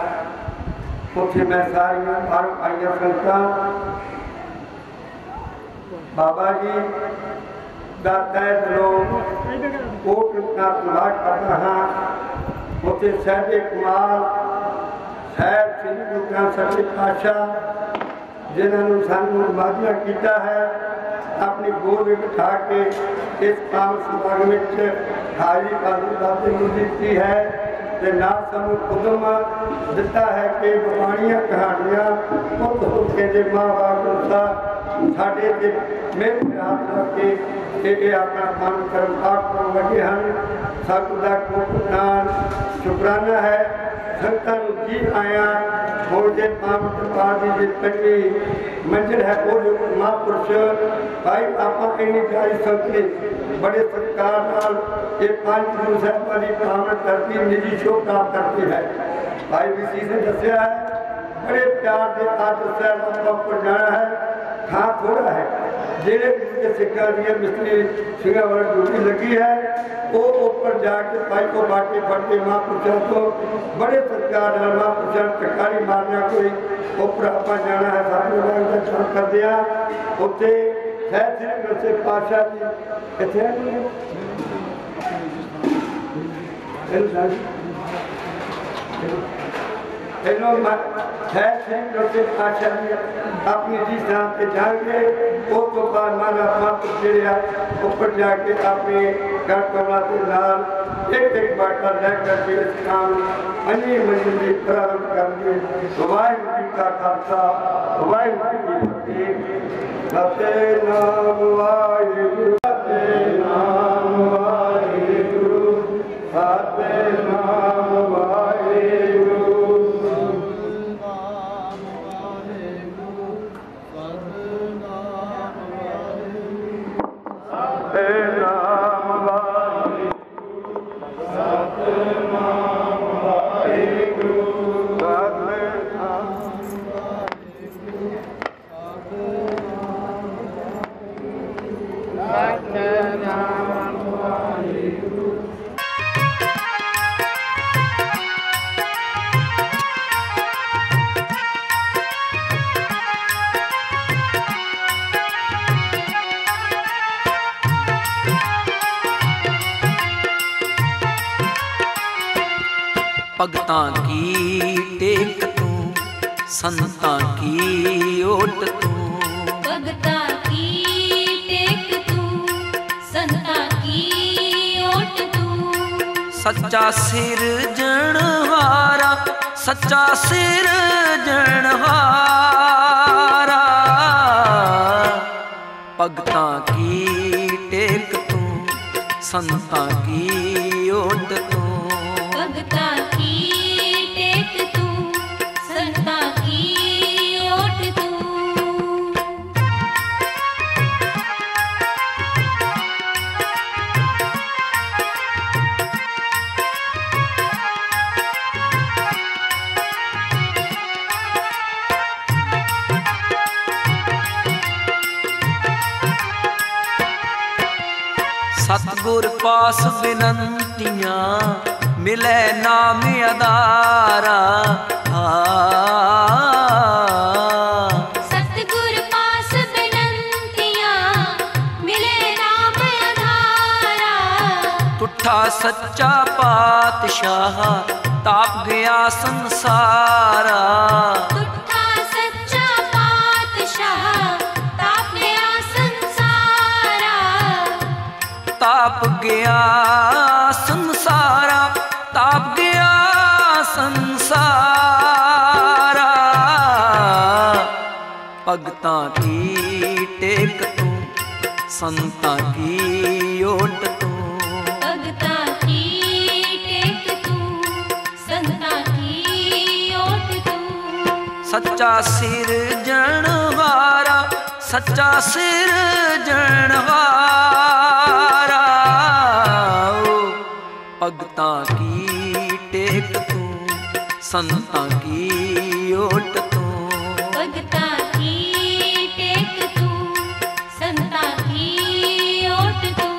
उत्थे मैं सारिया बाहरों आई संगतां बाबा जी का तय दिलों कोट धन्यवाद करता हाँ। उत्थे साहिब कमाल साहिब श्री गुरु ग्रंथ सच्चे पातशाह जिन्होंने सानू वादिया किया है, अपनी गोद में बिठा के इस काम समागम में हाजिरी बाबे दी है, तो ना सानू उदम दिता है कि गुरबाणियां कहानियां पुत होके जे माँ बाप साढ़े मेरे हाथ रख के ये अपना काम कर्म पाप कर लगे हैं। सतगुर का कोटनान शुकराना है, संगतां नूं जी आया हो जे पावन की पंजी मंजिल है वो महापुरुष भाई आप इन्नी प्यारी संगत बड़े सत्कार नाल ये पांच गुरु साहिबां की पावन धरती निजी शोभ प्राप्त करती है। भाई विसी ने दसिया है बड़े प्यार के आदर साहब ऊपर जाना है, हाँ थोड़ा है जेड़े गुरु के सिक्का दी मिस्त्री सिंगा वाली ड्यूटी लगी है वो ऊपर जाके भाई को बाटे फटे महापुरुषों को बड़े सत्कार महापुरुषों टकारी मारना कोई ऊपर आप जाना है साधु का काम कर दिया उत्थे साहिब श्री गुरु से पातशाह जी इतने अपनी जी स्थान से जाएंगे वो तो बाद माना महापुरुष ऊपर जाके अपने घर कमला के नाल एक बाटा लेकर के इस काम अनी मंजिल प्रारंभ करके वाहिगुरू जी का खालसा वाहिगुरू जी की फतेह। सतनाम वाहिगुरू सतनाम वाहिगुरू सतनाम वाहिगुरू भगतां की टेक तू संतां की ओट तू, भगतां की टेक तू सच्चा सिरजनहारा, सच्चा सिरजनहारा। भगतां की टेक तू, संतां की ओट तू। भगतां की टेक तू, संतां की ओट तू। सतगुर पास बिनंतियां मिले नाम अदारा। सतगुर पास बिनंतियां मिले नाम अधारा। तुठा सच्चा पातशाह ताप गया संसारा। तुठा सच्चा पातशाह ताप गया संसारा। ताप गया संसारा, ताप गया संसारा। भगतां की टेक तू, संतां की ओट तू। भगतां की टेक तू, संतां की ओट तू। सच्चा सिरजनहारा, सच्चा सिरजनहारा। भगतां की टेक तू, संतां की ओट तू। भगतां की टेक तू, संतां की ओट तू।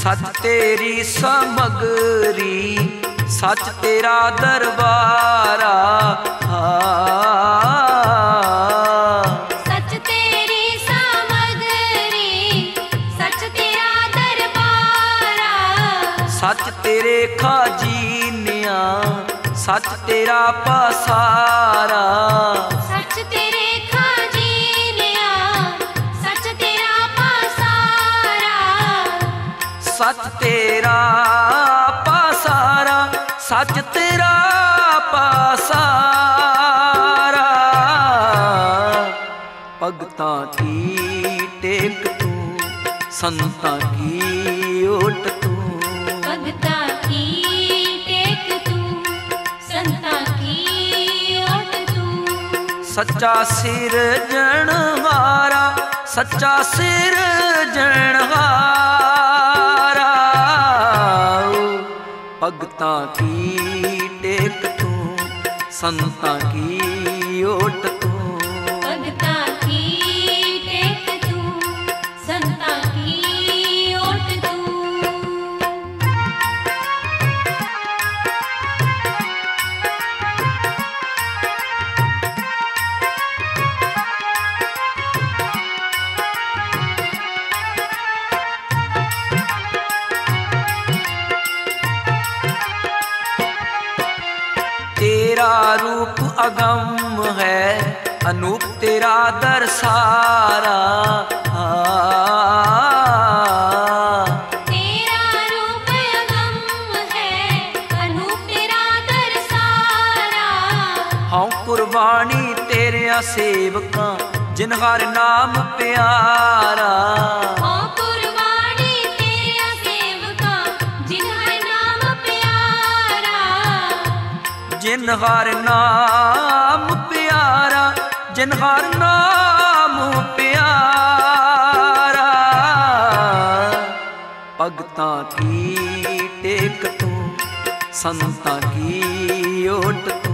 सच तेरी समगरी, सच तेरा दरबारा। सच तेरी सामग्री, सच तेरा दरबारा। सच तेरे खजीनिया, सच तेरा पसारा। सच तेरे खजीनिया, सच तेरा पसारा। सच तेरा पासारा, सच तेरा पासारा। भगतां की टेक तू, संतां की ओट तू। भगतां की टेक तू, संतां की ओट तू। सच्चा सिरजनहारा, सच्चा सिरजनहारा। भगतां की टेक तू, संतां की ओट तू। भगतां की टेक तू, संतां की ओट तू। तेरा रूप अगम है, अनूप तेरा दरसारा। तेरा रूप अगम है, अनूप तेरा दरसारा। हाँ कुर्बानी तेरे सेवकां, जिन हर नाम प्यारा। हाँ कुर्बानी तेरा सेवका, जिन हर नाम प्यारा। जिन हर नाम प्यारा, जिन हर नाम प्यारा। भगतां की टेक तू, संतां की ओट तू।